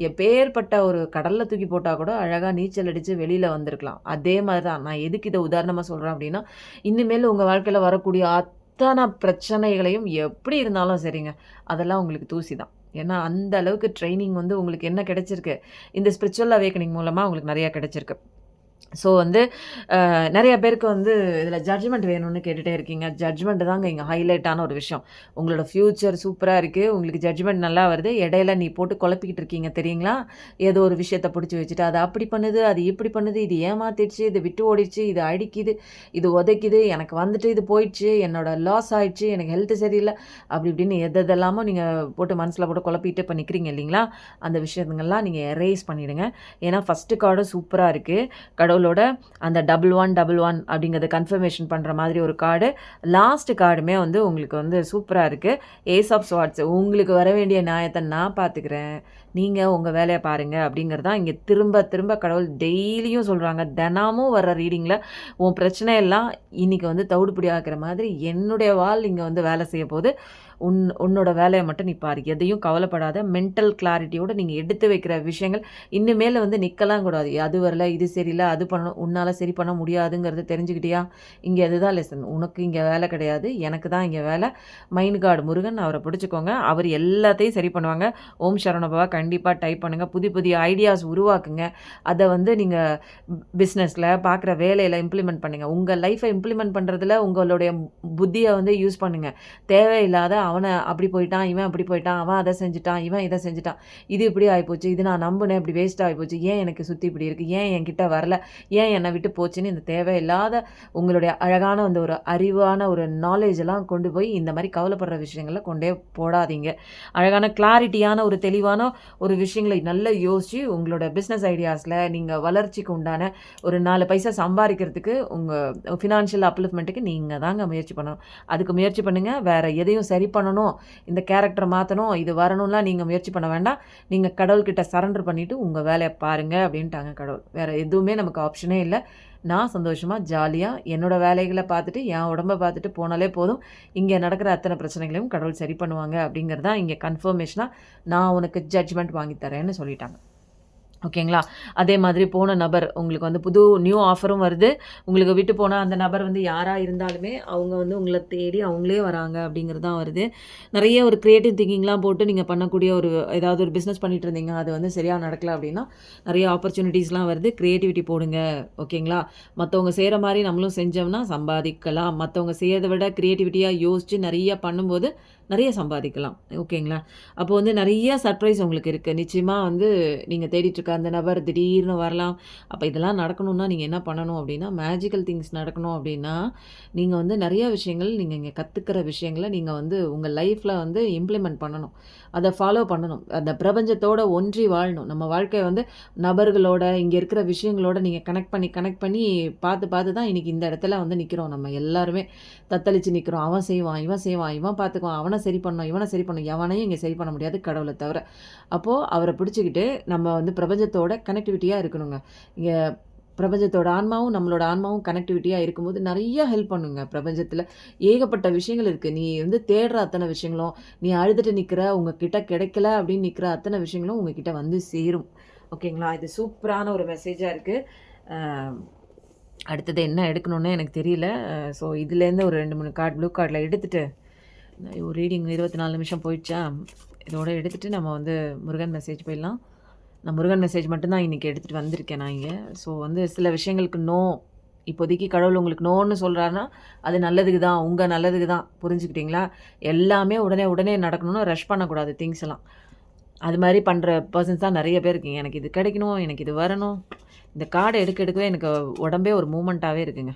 எப்பேர்ப்பட்ட ஒரு கடல்ல தூக்கி போட்டா கூட அழகா நீச்சல் அடிச்சு வெளில வந்திருக்கலாம். அதே மாரி தான். நான் எதுக்கு இத உதாரணமா சொல்றேன் அப்டின்னா, இனிமேல் உங்க வாழ்க்கையில வரக்கூடிய அத்தன பிரச்சனைகளையும் எப்படி இருந்தாலும் சரிங்க, அதெல்லாம் உங்களுக்கு தூசி தான். ஏன்னா, அந்த அளவுக்கு ட்ரெய்னிங் வந்து உங்களுக்கு என்ன கிடைச்சிருக்கு? இந்த ஸ்பிரிச்சுவல் அவேக்கனிங் மூலமா உங்களுக்கு நெறைய கிடைச்சிருக்கு. ஸோ வந்து நெறைய பேருக்கு வந்து இதில ஜட்ஜ்மெண்ட் வேணும்னு கேட்டுட்டே இருக்கீங்க. ஜட்ஜ்மெண்ட் தாங்க இங்க ஹைலைட்டான ஒரு விஷயம். உங்களோட ஃப்யூச்சர் சூப்பரா இருக்கு. உங்களுக்கு ஜட்ஜ்மெண்ட் நல்லா வருது. இடையில நீ போட்டு குழப்பிக்கிட்டு இருக்கீங்க தெரியுங்களா? ஏதோ ஒரு விஷயத்த புடிச்சு வச்சுட்டு, அது அப்படி பண்ணுது, அது இப்படி பண்ணுது, இது ஏமாத்திடுச்சு, இது விட்டு ஓடிடுச்சு, இது அடிக்குது, இது உதைக்குது, எனக்கு வந்துட்டு இது போயிடுச்சு, என்னோட லாஸ் ஆயிடுச்சு, எனக்கு ஹெல்த் சரியில்ல, அப்படி இப்படின்னு எதெல்லாமோ நீங்க போட்டு மனசுல போட்டு குழப்பிட்டு இப்ப நிக்கிறீங்க இல்லீங்களா? அந்த விஷயங்கள்லாம் நீங்க எரேஸ் பண்ணிடுங்க. ஏன்னா ஃபர்ஸ்ட் கார்டும் சூப்பரா இருக்கு. கடவுளோட அந்த 1111 அப்படிங்கிறத கன்ஃபர்மேஷன் பண்ற மாதிரி ஒரு கார்டு. லாஸ்ட் கார்டுமே வந்து உங்களுக்கு வந்து சூப்பரா இருக்கு. ஏஸ் ஆஃப் ஸ்வார்ட்ஸ் உங்களுக்கு வர வேண்டிய நியாயத்த நான் பார்த்துக்கிறேன். நீங்க உங்க வேலைய பாருங்க அப்படிங்கிறது தான் இங்க திரும்ப திரும்ப கடவுள் டெய்லியும் சொல்றாங்க. தினமும் வர்ற ரீடிங்ல உன் பிரச்சனை எல்லாம் இன்னைக்கு வந்து தவிடுபொடி ஆக்குற மாதிரி என்னுடைய வாள் இங்க வந்து வேலை செய்ய போது. உன்னோட வேலைய மட்டும் நீ பாரு. எதையும் கவலைப்படாத. மென்டல் கிளாரிட்டியோட நீங்க எடுத்து வைக்கிற விஷயங்கள் இனிமேல வந்து நிக்கலாம் கூடாது. அது வரல, இது சரியில்ல, அது பண்ணணும், உன்னால சரி பண்ண முடியாதுங்கிறத தெரிஞ்சுக்கிட்டியா? இங்க அதுதான் லெசன். உனக்கு இங்க வேலை கிடையாது. எனக்கு தான் இங்க வேலை. மைண்ட் காட் முருகன் அவர பிடிச்சுக்கோங்க. அவர் எல்லாத்தையும் சரி பண்ணுவாங்க. ஓம் சரவணபவா கண்டிப்பா டைப் பண்ணுங்க. புதிய புதிய ஐடியாஸ் உருவாக்குங்க. அத வந்து நீங்க பிசினஸ்ல பார்க்குற வேலையில இம்ப்ளிமெண்ட் பண்ணுங்க. உங்க லைஃப இம்ப்ளிமெண்ட் பண்றதுல உங்களுடைய புத்திய வந்து யூஸ் பண்ணுங்க. தேவையில்லாத அவன அப்படி போயிட்டான், இவன் அப்படி போயிட்டான், அவன் அத செஞ்சுட்டான், இவன் இத செஞ்சுட்டான். இது இப்படி ஆயிப்போச்சு. இது நான் நம்புனேன் இப்படி வேஸ்ட் ஆயிப்போச்சு. ஏன் எனக்கு சுத்தி இப்படி இருக்கு? ஏன் என்கிட்ட வரல? ஏன் என்ன விட்டு போச்சுன்னு இந்த தேவையில்லாத உங்களுடைய அழகான அந்த ஒரு அறிவான ஒரு நாலேட்ஜ் எல்லாம் கொண்டு போய் இந்த மாரி கவலைப்படுற விஷயங்கள்ல கொண்டே போடாதீங்க. அழகான கிளாரிட்டியான ஒரு தெளிவான ஒரு விஷயங்களை நல்லா யோசிச்சு உங்களோட பிசினஸ் ஐடியாஸ்ல நீங்க வளர்ச்சிக்கு உண்டான ஒரு 4 பைசா சம்பாரிக்கிறதுக்கு உங்க ஃபினான்ஷியல் அப்லிஃப்ட்மென்ட்க்கு நீங்க தாங்க முயற்சி பண்ணணும். அதுக்கு முயற்சி பண்ணுங்க. வேற எதையும் சரி பண்ணணும், இந்த கேரக்டர மாத்தணும், இது வரணும்லாம் நீங்க முயற்சி பண்ண வேண்டாம். நீங்க கடவுள்கிட்ட சரண்டர் பண்ணிட்டு உங்க வேலைய பாருங்க அப்டின்ட்டாங்க கடவுள். வேற எதுவுமே நமக்கு ஆப்ஷனே இல்ல. நான் சந்தோஷமா, ஜாலியா என்னோட வேலைகள பார்த்துட்டு, என் உடம்ப பார்த்துட்டு போனாலே போதும். இங்க நடக்கிற அத்தன பிரச்சனைகளையும் கடவுள் சரி பண்ணுவாங்க அப்டிங்கிறது தான் இங்க கன்ஃபர்மேஷனா நான் உனக்கு ஜட்ஜ்மென்ட் வாங்கி தரேன்னு சொல்லிட்டாங்க. ஓகேங்களா? அதே மாதிரி போன நபர் உங்களுக்கு வந்து புது நியூ ஆஃபரும் வருது. உங்களுக்கு விட்டு போன அந்த நபர் வந்து யாரா இருந்தாலுமே, அவங்க வந்து உங்கள தேடி அவங்களே வராங்க அப்படிங்கிறது தான் வருது. நெறைய ஒரு கிரியேட்டிவ் திங்கிங்லாம் போட்டு நீங்க பண்ணக்கூடிய ஒரு ஏதாவது ஒரு பிசினஸ் பண்ணிட்டு இருந்தீங்க. அது வந்து சரியா நடக்கல அப்படின்னா, நெறைய ஆப்பர்ச்சுனிட்டீஸ்லாம் வருது. கிரியேட்டிவிட்டி போடுங்க. ஓகேங்களா? மத்தவங்க செய்ற மாரி நம்மளும் செஞ்சோம்னா சம்பாதிக்கலாம். மத்தவங்க செய்யறத விட கிரியேட்டிவிட்டியா யோசிச்சு நெறைய பண்ணும்போது, நெறைய சம்பாதிக்கலாம். ஓகேங்களா? அப்போ வந்து நெறைய சர்ப்ரைஸ் உங்களுக்கு இருக்கு. நிச்சயமா வந்து நீங்க தேடிட்டு இருக்க அந்த நபர் திடீர்னு வரலாம். அப்ப இதெல்லாம் நடக்கணும்னா நீங்க என்ன பண்ணணும் அப்டின்னா, மேஜிக்கல் திங்ஸ் நடக்கணும் அப்டின்னா, நீங்க வந்து நெறைய விஷயங்கள் நீங்க இங்க கத்துக்கிற விஷயங்கள நீங்க வந்து உங்க லைஃப்ல வந்து இம்ப்ளிமெண்ட் பண்ணணும். அத ஃபாலோ பண்ணணும். அந்த பிரபஞ்சத்தோட ஒன்றி வாழணும். நம்ம வாழ்க்கை வந்து நபர்களோட, இங்க இருக்கிற விஷயங்களோட நீங்க கனெக்ட் பண்ணி பார்த்து தான் இன்னைக்கு இந்த இடத்துல வந்து நிக்கிறோம் நம்ம எல்லாருமே. தத்தளிச்சு நிக்கிறோம். அவன் செய்வான், இவன் செய்வான், இவன் பார்த்துக்குவான், அவன சரி பண்ணணும், இவன சரி பண்ணணும். எவனையும் இங்க சரி பண்ண முடியாது கடவுள தவிர. அப்போ அவர பிடிச்சுக்கிட்டு நம்ம வந்து பிரபஞ்சத்தோட கனெக்டிவிட்டியா இருக்கணுங்க. இங்க பிரபஞ்சத்தோட ஆன்மாவும், நம்மளோட ஆன்மாவும் கனெக்டிவிட்டியா இருக்கும்போது நெறைய ஹெல்ப் பண்ணுங்க பிரபஞ்சத்தில. ஏகப்பட்ட விஷயங்கள் இருக்கு. நீ வந்து தேடுற அத்தன விஷயங்களும், நீ அழுதுட்டு நிக்கிற, உங்ககிட்ட கிடைக்கல அப்படின்னு நிக்கிற அத்தன விஷயங்களும் உங்ககிட்ட வந்து சேரும். ஓகேங்களா? இது சூப்பரான ஒரு மெசேஜா இருக்கு. அ அடுத்தது என்ன எடுக்கணும்னு எனக்கு தெரியல. ஸோ இதுலேருந்து ஒரு 2, 3 கார்ட் ப்ளூ கார்டில் எடுத்துட்டு ஒரு ரீடிங் 24 நிமிஷம் போயிடுச்சா, இதோட எடுத்துட்டு நம்ம வந்து முருகன் மெசேஜ் போயிடலாம். நான் முருகன் மெசேஜ் மட்டும்தான் இன்றைக்கி எடுத்துகிட்டு வந்திருக்கேன் நான் இங்கே. ஸோ வந்து சில விஷயங்களுக்கு நோ, இப்போதைக்கு கடவுள் உங்களுக்கு நோன்னு சொல்கிறாருன்னா அது நல்லதுக்கு தான், உங்கள் நல்லதுக்கு தான். புரிஞ்சுக்கிட்டீங்களா? எல்லாமே உடனே உடனே நடக்கணும்னு ரஷ் பண்ணக்கூடாது திங்ஸ் எல்லாம். அது மாதிரி பண்ணுற பர்சன்ஸ் தான் நிறைய பேர் இருக்கீங்க. எனக்கு இது கிடைக்கணும், எனக்கு இது வரணும். இந்த கார்டை எடுக்கவே எனக்கு உடம்பே ஒரு மூமெண்ட்டாகவே இருக்குங்க.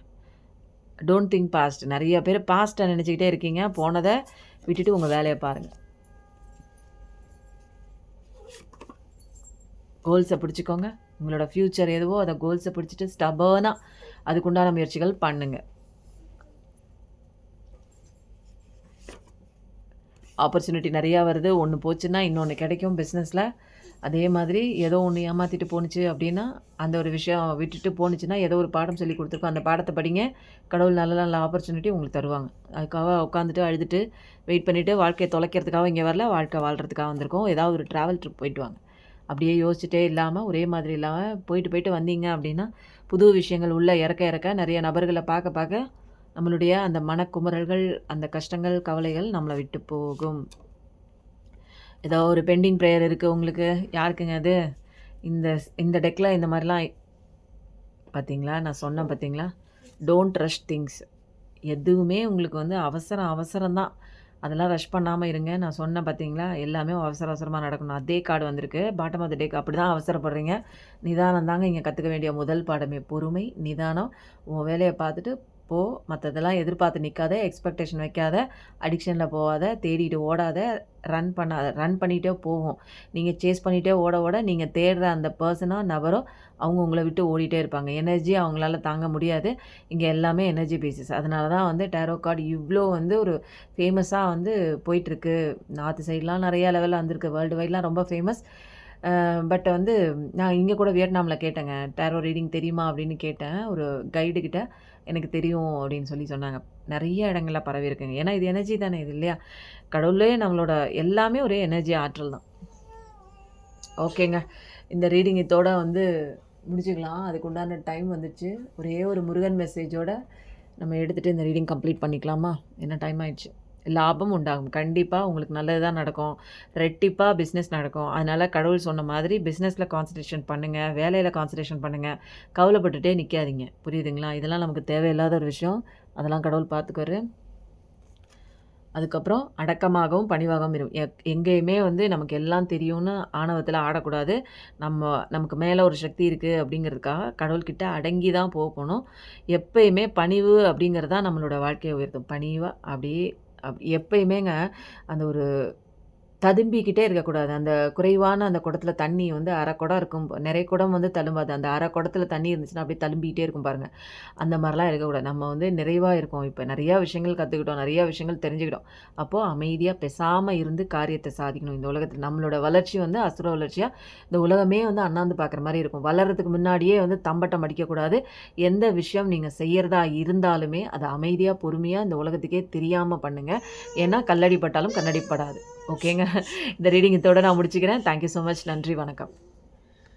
Don't think past. நிறைய பேர் பாஸ்ட்டை நினச்சிக்கிட்டே இருக்கீங்க. போனதை விட்டுட்டு உங்கள் வேலையை பாருங்கள். கோல்ஸை பிடிச்சிக்கோங்க. உங்களோட ஃப்யூச்சர் எதுவோ அதை கோல்ஸை பிடிச்சிட்டு ஸ்டபர்னாக அதுக்குண்டான முயற்சிகள் பண்ணுங்கள். ஆப்பர்ச்சுனிட்டி நிறையா வருது. ஒன்று போச்சுன்னா இன்னொன்று கிடைக்கும் பிஸ்னஸில். அதே மாதிரி ஏதோ ஒன்று ஏமாற்றிட்டு போணுச்சு அப்படின்னா, அந்த ஒரு விஷயம் விட்டுட்டு போணுச்சுன்னா ஏதோ ஒரு பாடம் சொல்லி கொடுத்துருக்கோம். அந்த பாடத்தை படிங்க. கடவுள் நல்ல நல்ல ஆப்பர்ச்சுனிட்டி உங்களுக்கு தருவாங்க. அதுக்காக உட்காந்துட்டு அழுதுட்டு வெயிட் பண்ணிவிட்டு வாழ்க்கையை தொலைக்கிறதுக்காக இங்கே வரல, வாழ்க்கை வாழ்கிறதுக்காக வந்திருக்கோம். ஏதாவது ஒரு ட்ராவல் ட்ரிப் போயிட்டு வாங்க. அப்படியே யோசிச்சுட்டே இல்லாமல், ஒரே மாதிரி இல்லாமல் போயிட்டு வந்தீங்க அப்படின்னா, புது விஷயங்கள் உள்ளே இறக்க நிறைய நபர்களை பார்க்க நம்மளுடைய அந்த மனக்குமுறல்கள், அந்த கஷ்டங்கள், கவலைகள் நம்மளை விட்டு போகும். ஏதோ ஒரு பெண்டிங் ப்ரேயர் இருக்குது உங்களுக்கு. யாருக்குங்க அது? இந்த டெக்கில் இந்த மாதிரிலாம் பார்த்தீங்களா? நான் சொன்னேன் பார்த்தீங்களா? Don't rush things. எதுவுமே உங்களுக்கு வந்து அவசரம் தான். அதெல்லாம் ரஷ் பண்ணாமல் இருங்க. நான் சொன்னேன் பார்த்தீங்களா? எல்லாமே அவசரமாக நடக்கணும். அதே கார்டு வந்திருக்கு. Bottom of the deck. அப்படி தான் அவசரப்படுறீங்க. நிதானம் தாங்க இங்கே கற்றுக்க வேண்டிய முதல் பாடமே. பொறுமை, நிதானம். உன் வேலையை பார்த்துட்டு போ. மற்றதெல்லாம் எதிர்பார்த்து நிற்காத, எக்ஸ்பெக்டேஷன் வைக்காத, அடிக்ஷனில் போகாத, தேடிட்டு ஓடாத, ரன் பண்ணிகிட்டே போவோம். நீங்கள் சேஸ் பண்ணிகிட்டே ஓட நீங்கள் தேடுற அந்த பர்சனோ நபரோ அவங்க உங்களை விட்டு ஓடிட்டே இருப்பாங்க. எனர்ஜி அவங்களால தாங்க முடியாது. இங்கே எல்லாமே எனர்ஜி பேசிஸ். அதனால தான் வந்து டேரோ கார்டு இவ்வளோ வந்து ஒரு ஃபேமஸாக வந்து போயிட்டுருக்கு. நார்த்து சைட்லாம் நிறையா லெவலில் வந்திருக்கு. வேர்ல்டு வைட்லாம் ரொம்ப ஃபேமஸ். பட் வந்து நான் இங்கே கூட வியட்நாமில் கேட்டேங்க. டேரோ ரீடிங் தெரியுமா அப்படின்னு கேட்டேன் ஒரு கைடுக்கிட்ட. எனக்கு தெரியும் அப்படின்னு சொன்னாங்க. நிறைய இடங்களில் பரவி இருக்குங்க. ஏன்னா இது எனர்ஜி தானே இது, இல்லையா? கடவுளே நம்மளோட எல்லாமே ஒரே எனர்ஜி ஆற்றல் தான். ஓகேங்க, இந்த ரீடிங் இதோட வந்து முடிச்சுக்கலாம். அதுக்கு உண்டான டைம் வந்துச்சு. ஒரே ஒரு முருகன் மெசேஜோட நம்ம எடுத்துகிட்டு இந்த ரீடிங் கம்ப்ளீட் பண்ணிக்கலாமா? என்ன டைம் ஆயிடுச்சு. லாபம் உண்டாகும். கண்டிப்பாக உங்களுக்கு நல்லது தான் நடக்கும். ரெட்டிப்பாக பிஸ்னஸ் நடக்கும். அதனால் கடவுள் சொன்ன மாதிரி பிஸ்னஸில் கான்சன்ட்ரேஷன் பண்ணுங்கள், வேலையில் கான்சன்ட்ரேஷன் பண்ணுங்கள். கவலைப்பட்டுட்டே நிற்காதீங்க. புரியுதுங்களா? இதெல்லாம் நமக்கு தேவையில்லாத ஒரு விஷயம். அதெல்லாம் கடவுள் பார்த்துக்குவாரு. அதுக்கப்புறம் அடக்கமாகவும் பணிவாகவும் எங்கேயுமே வந்து நமக்கு எல்லாம் தெரியும்னு ஆணவத்தில் ஆடக்கூடாது. நமக்கு மேலே ஒரு சக்தி இருக்குது அப்படிங்கிறதுக்காக கடவுள்கிட்ட அடங்கி தான் போகணும். எப்பயுமே பணிவு அப்படிங்கிறது தான் நம்மளோட வாழ்க்கையை உயர்த்தும். பணிவாக அப்படியே எப்பயுமேங்க அந்த ஒரு ததும்பிக்கிட்டே இருக்கக்கூடாது. அந்த குறைவான அந்த குடத்துல தண்ணி வந்து அரை குடம் இருக்கும். நிறைய குடம் வந்து தழும்பாது. அந்த அரை குடத்துல தண்ணி இருந்துச்சுன்னா அப்படியே தழும்பிக்கிட்டே இருக்கும் பாருங்க. அந்த மாதிரிலாம் இருக்கக்கூடாது. நம்ம வந்து நிறைவா இருக்கோம். இப்போ நிறையா விஷயங்கள் கற்றுக்கிட்டோம். நிறையா விஷயங்கள் தெரிஞ்சுக்கிட்டோம். அப்போது அமைதியாக பேசாமல் இருந்து காரியத்தை சாதிக்கணும். இந்த உலகத்தில் நம்மளோட வளர்ச்சி வந்து அசுர வளர்ச்சியாக இந்த உலகமே வந்து அண்ணாந்து பார்க்குற மாதிரி இருக்கும். வளர்கிறதுக்கு முன்னாடியே வந்து தம்பட்டம் அடிக்கக்கூடாது. எந்த விஷயம் நீங்கள் செய்கிறதா இருந்தாலுமே அதை அமைதியாக பொறுமையாக இந்த உலகத்துக்கே தெரியாமல் பண்ணுங்கள். ஏன்னா கல்லடி பட்டாலும் கண்ணடி படாது. ஓகேங்க, இந்த ரீடிங் இதோட நான் முடிச்சுக்கிறேன். Thank you so much. நன்றி, வணக்கம்.